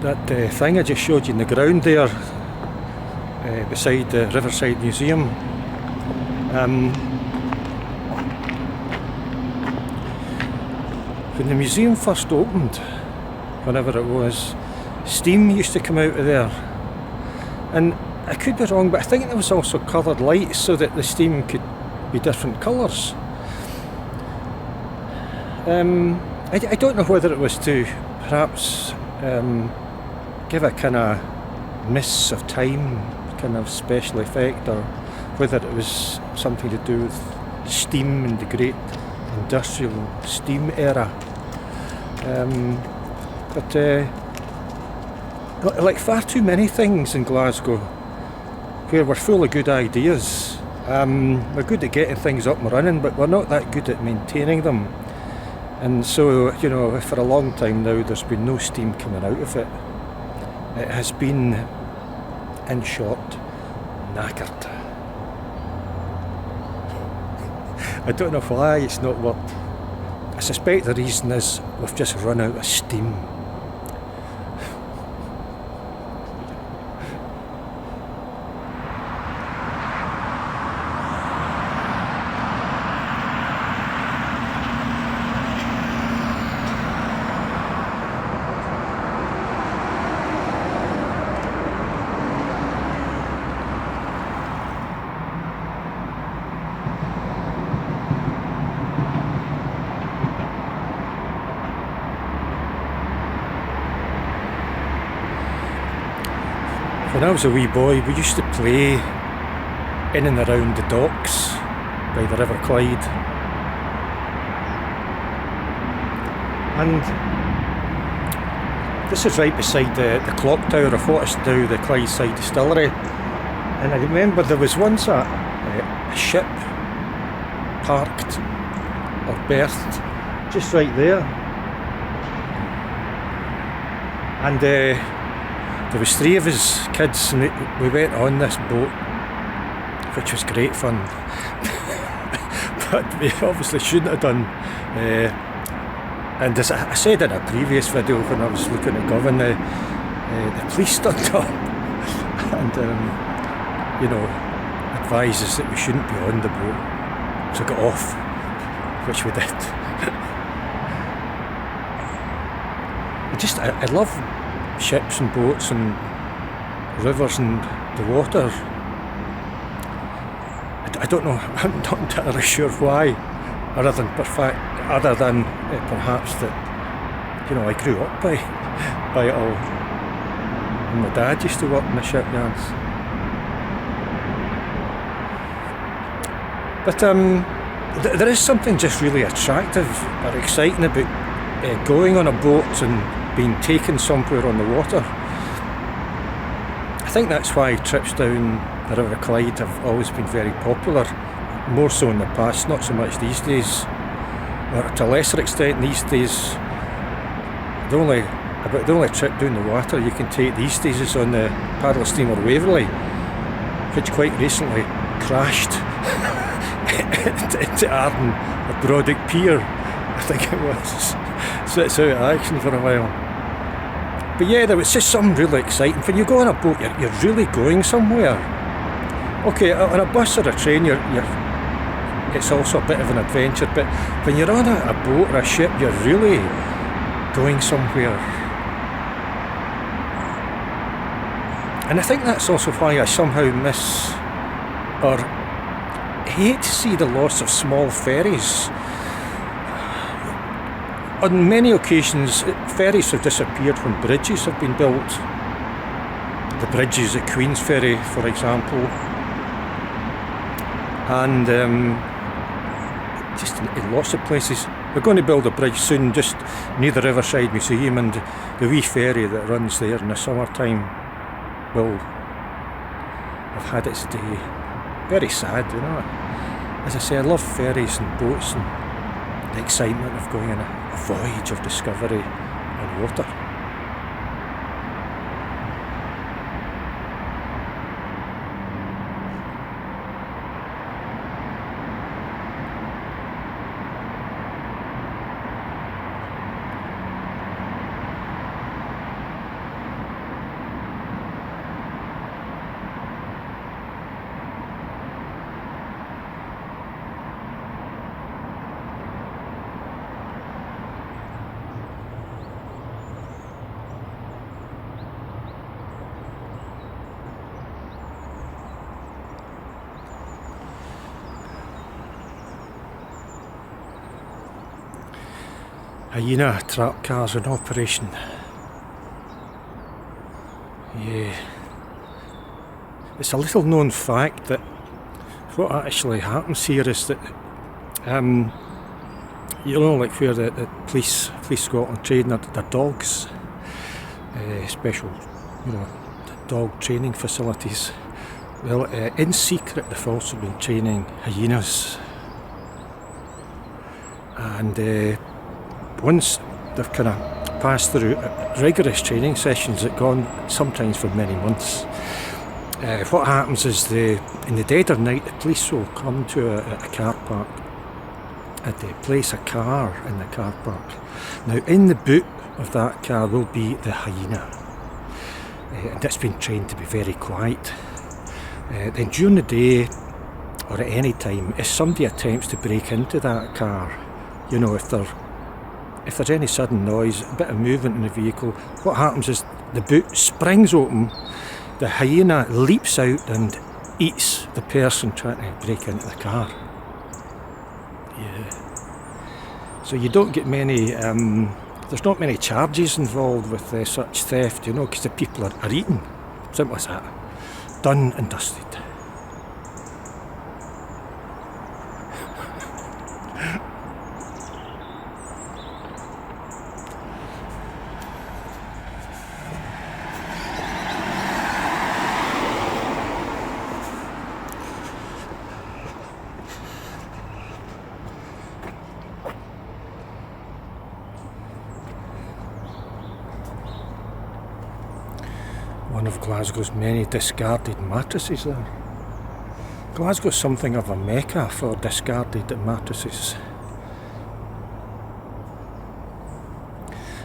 That thing I just showed you in the ground there, beside the Riverside Museum, when the museum first opened, whenever it was, steam used to come out of there. And I could be wrong, but I think there was also coloured lights so that the steam could be different colours. I don't know whether it was to perhaps give a kind of mists of time kind of special effect, or whether it was something to do with steam and the great industrial steam era. But like far too many things in Glasgow, where we're full of good ideas, we're good at getting things up and running, but we're not that good at maintaining them. And so, you know, for a long time now there's been no steam coming out of it. It has been, in short, knackered. I don't know why it's not worked. I suspect the reason is we've just run out of steam. When I was a wee boy, we used to play in and around the docks by the River Clyde. And this is right beside the clock tower of what is now the Clydeside Distillery. And I remember there was once a ship parked or berthed just right there. And there was 3 of us kids, and we went on this boat, which was great fun. But we obviously shouldn't have done. And as I said in a previous video when I was looking at Govan, the police stood up and you know, advised us that we shouldn't be on the boat, so got off, which we did. I love ships and boats and rivers and the water. I don't know, I'm not entirely sure why, other than perhaps that, you know, I grew up by it all. And my dad used to work in the shipyards. But there is something just really attractive or exciting about going on a boat and being taken somewhere on the water. I think that's why trips down the River Clyde have always been very popular, more so in the past, not so much these days, or to a lesser extent these days. The only trip down the water you can take these days is on the paddle steamer Waverley, which quite recently crashed into Arden at Brodick Pier, I think it was. So it's out of action for a while. But yeah, there was just something really exciting. When you go on a boat, you're really going somewhere. Okay, on a bus or a train, it's also a bit of an adventure, but when you're on a boat or a ship, you're really going somewhere. And I think that's also why I somehow miss or hate to see the loss of small ferries. On many occasions, ferries have disappeared when bridges have been built. The bridges at Queensferry, for example, and just in lots of places. We're going to build a bridge soon just near the Riverside Museum, and the wee ferry that runs there in the summertime will have had its day. Very sad, you know. As I say, I love ferries and boats and the excitement of going on a voyage of discovery on water. Hyena trap cars in operation. Yeah. It's a little known fact that what actually happens here is that, you know, like where the police Scotland train their dogs, special, you know, dog training facilities. Well, in secret they've also been training hyenas. And once they've kind of passed through rigorous training sessions that go on sometimes for many months, what happens is in the dead of night the police will come to a car park and they place a car in the car park. Now in the boot of that car will be the hyena, and it's been trained to be very quiet. Then during the day or at any time, if somebody attempts to break into that car, you know, if there's any sudden noise, a bit of movement in the vehicle, what happens is the boot springs open, the hyena leaps out and eats the person trying to break into the car. Yeah. So you don't get many, there's not many charges involved with such theft, you know, because the people are eaten. Simple as that. Done and dusted. One of Glasgow's many discarded mattresses there. Glasgow's something of a mecca for discarded mattresses.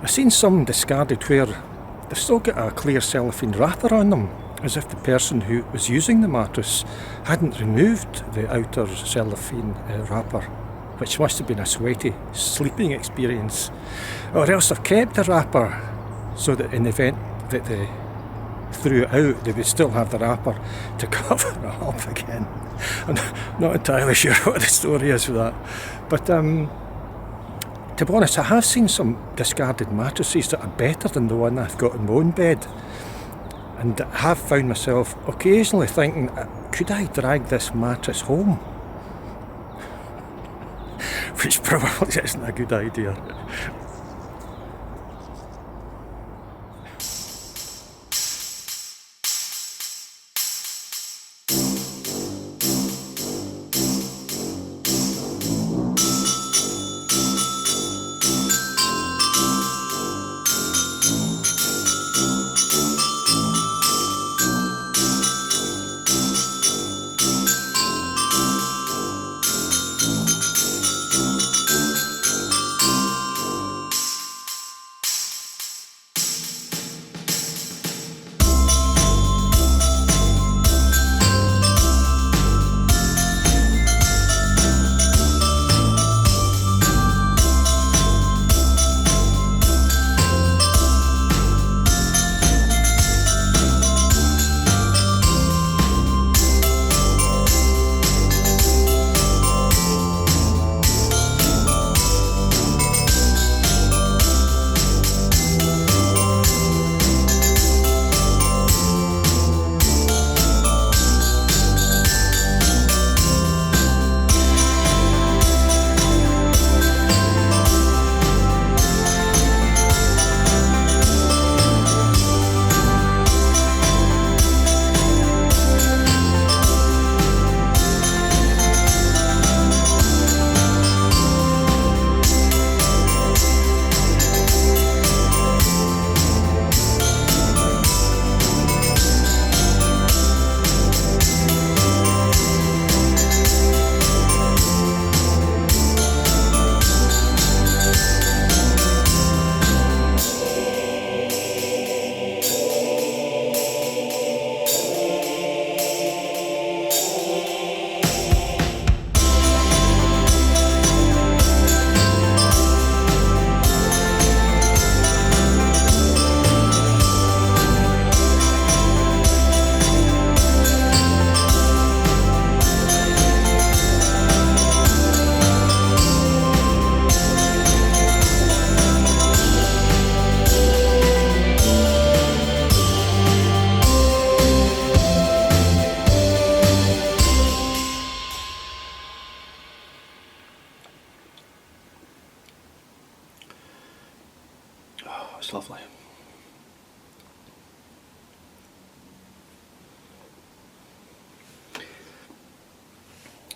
I've seen some discarded where they've still got a clear cellophane wrapper on them, as if the person who was using the mattress hadn't removed the outer cellophane wrapper, which must have been a sweaty sleeping experience. Or else they've kept the wrapper so that in the event that they threw it out, they would still have the wrapper to cover it up again. I'm not entirely sure what the story is with that. But to be honest, I have seen some discarded mattresses that are better than the one I've got in my own bed. And I have found myself occasionally thinking, could I drag this mattress home? which probably isn't a good idea. It's lovely.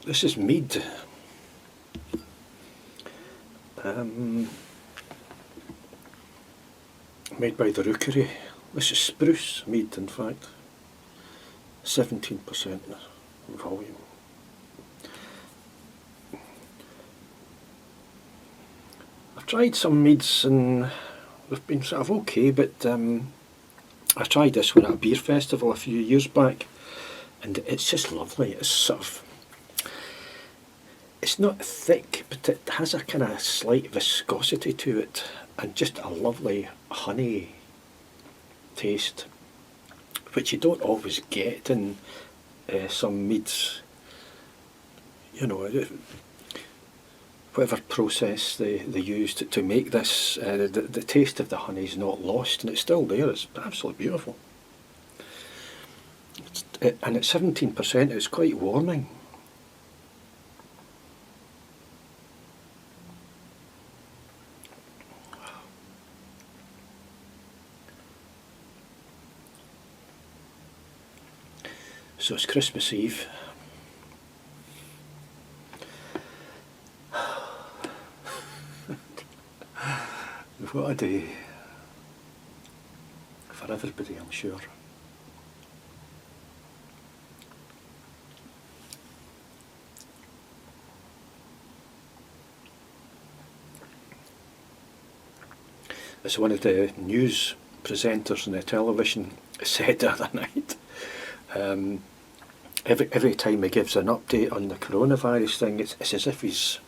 This is mead. Made by the Rookery. This is Spruce mead, in fact. 17% volume. I've tried some meads and they've been sort of okay, but I tried this one at a beer festival a few years back, and it's just lovely. It's sort of, it's not thick, but it has a kind of slight viscosity to it, and just a lovely honey taste, which you don't always get in some meads. You know, whatever process they used to make this, the taste of the honey is not lost, and it's still there. It's absolutely beautiful. And at 17%, it's quite warming. So it's Christmas Eve. What a day for everybody, I'm sure. As one of the news presenters on the television said the other night, every time he gives an update on the coronavirus thing, it's as if he's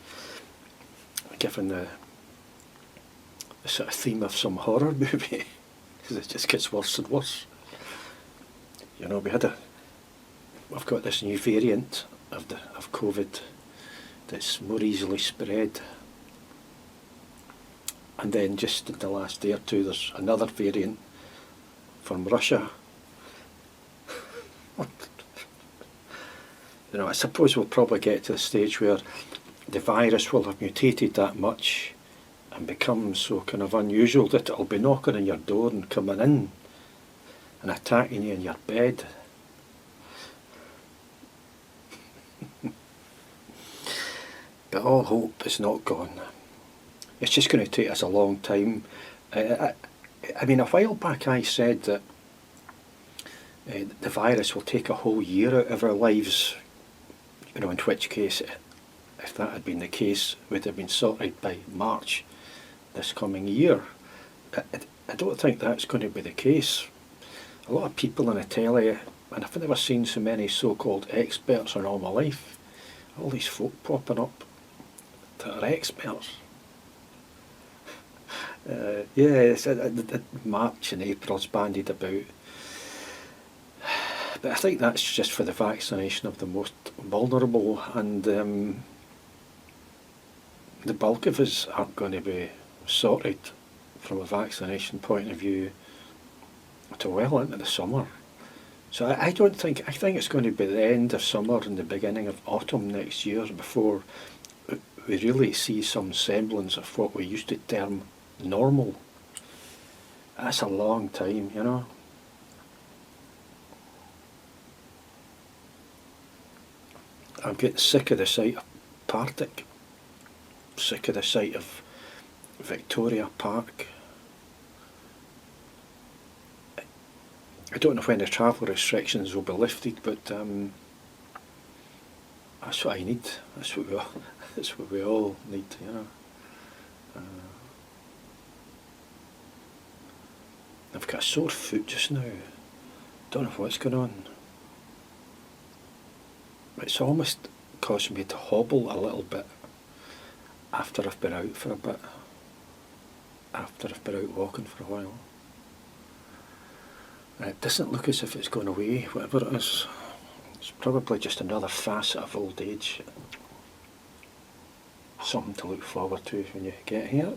given the sort of theme of some horror movie, because it just gets worse and worse. You know, we've got this new variant of COVID that's more easily spread, and then just in the last day or two there's another variant from Russia. You know, I suppose we'll probably get to the stage where the virus will have mutated that much and become so kind of unusual that it'll be knocking on your door and coming in and attacking you in your bed. But all hope is not gone. It's just going to take us a long time. I mean, a while back I said that the virus will take a whole year out of our lives, you know, in which case, if that had been the case, would have been sorted by March this coming year. I don't think that's going to be the case. A lot of people on the telly, and I've never seen so many so-called experts in all my life. All these folk popping up that are experts. March and April's bandied about. But I think that's just for the vaccination of the most vulnerable, and the bulk of us aren't going to be sorted from a vaccination point of view until well into the summer. So I think it's going to be the end of summer and the beginning of autumn next year before we really see some semblance of what we used to term normal. That's a long time, you know. I'm getting sick of the sight of Partick, sick of the sight of Victoria Park. I don't know when the travel restrictions will be lifted, but that's what I need. That's what we all need, you know. I've got a sore foot just now. Don't know what's going on. It's almost causing me to hobble a little bit after I've been out for a bit. After I've been out walking for a while. And it doesn't look as if it's going away, whatever it is. It's probably just another facet of old age. Something to look forward to when you get here.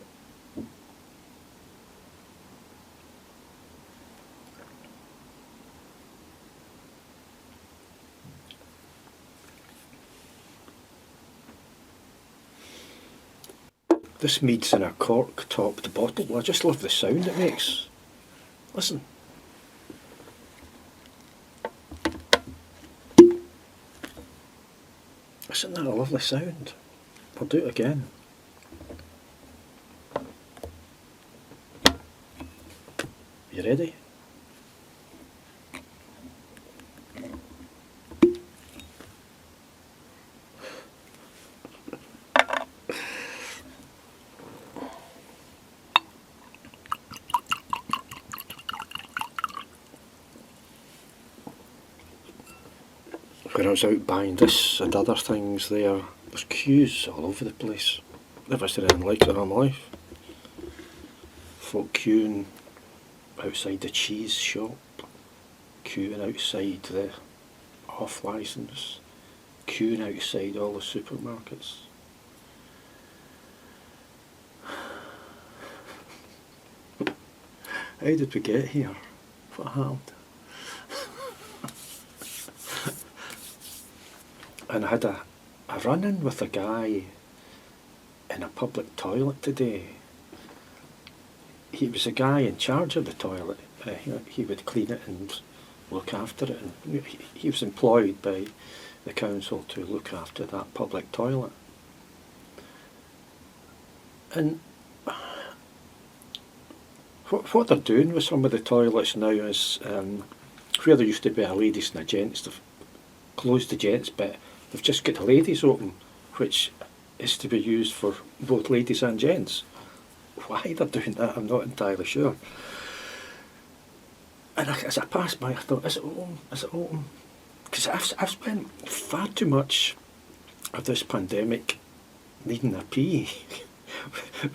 This mead's in a cork-topped bottle. I just love the sound it makes. Listen. Isn't that a lovely sound? I'll do it again. You ready? When I was out buying this and other things there's queues all over the place. Never seen anything like that in my life. Folk queuing outside the cheese shop, queuing outside the off-licence, queuing outside all the supermarkets. How did we get here? What happened? And I had a run-in with a guy in a public toilet today. He was a guy in charge of the toilet. He would clean it and look after it. And he was employed by the council to look after that public toilet. And what they're doing with some of the toilets now is, where there used to be a ladies and a gents, they've closed the gents bit. They've just got the ladies open, which is to be used for both ladies and gents. Why they're doing that, I'm not entirely sure. And as I passed by, I thought, is it open? Is it open? Because I've spent far too much of this pandemic needing a pee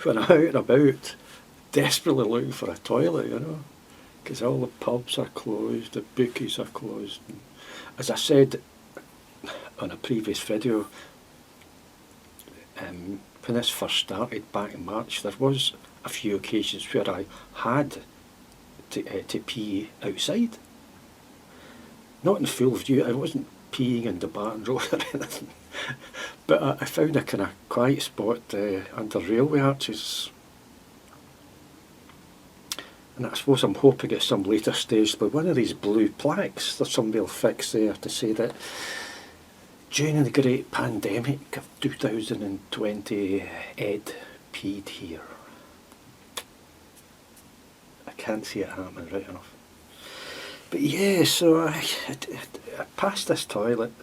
when I'm out and about, desperately looking for a toilet, you know. Because all the pubs are closed, the bookies are closed. And as I said on a previous video, when this first started back in March, there was a few occasions where I had to pee outside. Not in full view, I wasn't peeing in the Barton Road or anything. But I found a kind of quiet spot under railway arches. And I suppose I'm hoping at some later stage with one of these blue plaques that somebody will fix there to say that during the great pandemic of 2020, Ed peed here. I can't see it happening right enough. But yeah, so I passed this toilet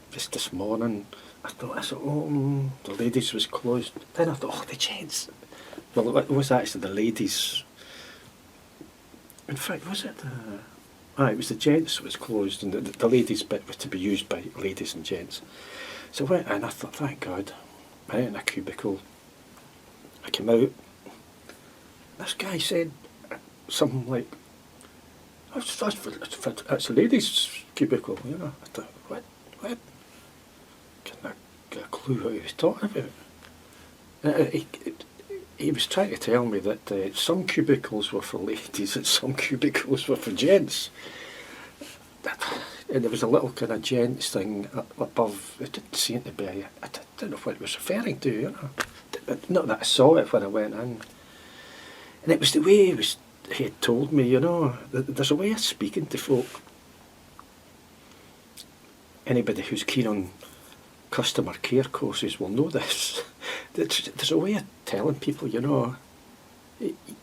just this morning. I thought, oh, the ladies was closed. Then I thought, oh, the gents. Well, it was actually the ladies. In fact, was it? It was the gents that was closed, and the ladies bit was to be used by ladies and gents. So I went in, I thought, thank God. I went in a cubicle. I came out. This guy said something like, that's a ladies' cubicle, you know. I thought, what? Couldn't get a clue what he was talking about. He was trying to tell me that some cubicles were for ladies and some cubicles were for gents. And there was a little kind of gents thing up above. It didn't seem to be. I don't know what it was referring to, you know. Not that I saw it when I went in. And it was the way he had told me, you know. There's a way of speaking to folk. Anybody who's keen on customer care courses will know this. There's a way of telling people, you know,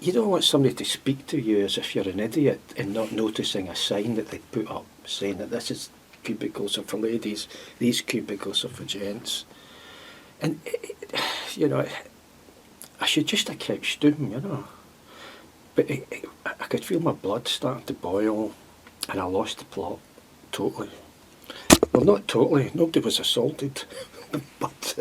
you don't want somebody to speak to you as if you're an idiot and not noticing a sign that they put up saying that this is cubicles are for ladies, these cubicles are for gents. And, you know, I should just have kept stum, you know. But I could feel my blood starting to boil and I lost the plot totally. Well, not totally, nobody was assaulted, but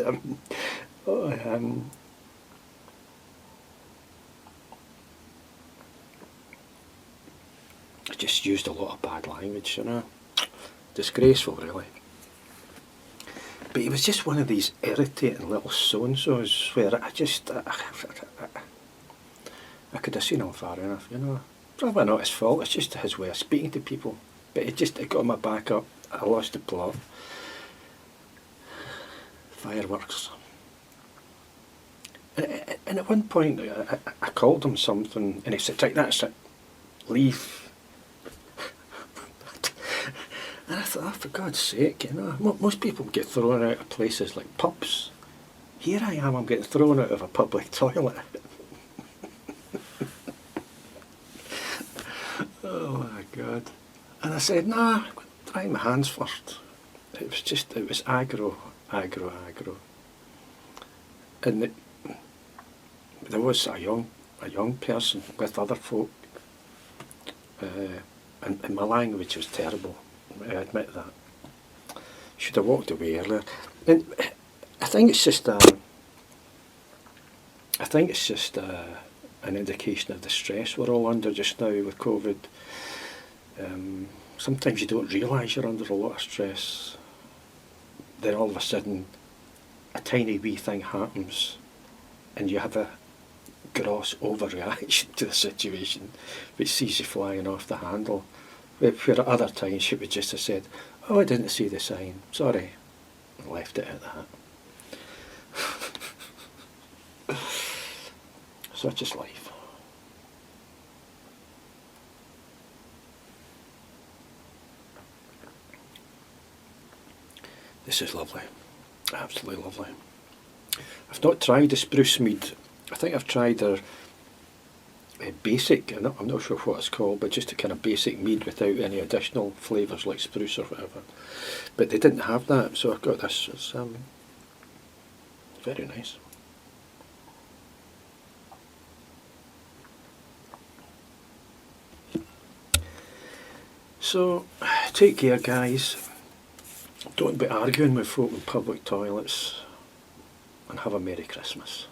I just used a lot of bad language, you know. Disgraceful, really. But he was just one of these irritating little so-and-sos where I could have seen him far enough, you know. Probably not his fault, it's just his way of speaking to people. But it got my back up. I lost the plot. Fireworks. And at one point I called him something and he said, right, that's it, leave. And I thought, oh, for God's sake, you know, most people get thrown out of places like pubs. Here I am, I'm getting thrown out of a public toilet. Oh my God. And I said, nah, dry my hands first. It was aggro. And there was a young person with other folk. And my language was terrible. I admit that. Should have walked away earlier. And I think it's just an indication of the stress we're all under just now with COVID. Sometimes you don't realise you're under a lot of stress. Then all of a sudden, a tiny wee thing happens, and you have a gross overreaction to the situation, which sees you flying off the handle. Where at other times she would just have said, oh, I didn't see the sign, sorry, and left it at that. Such is life. This is lovely, absolutely lovely. I've not tried the Spruce mead. I think I've tried their basic, I'm not sure what it's called, but just a kind of basic mead without any additional flavours like Spruce or whatever. But they didn't have that, so I've got this. It's very nice. So, take care guys. Don't be arguing with folk in public toilets, and have a Merry Christmas.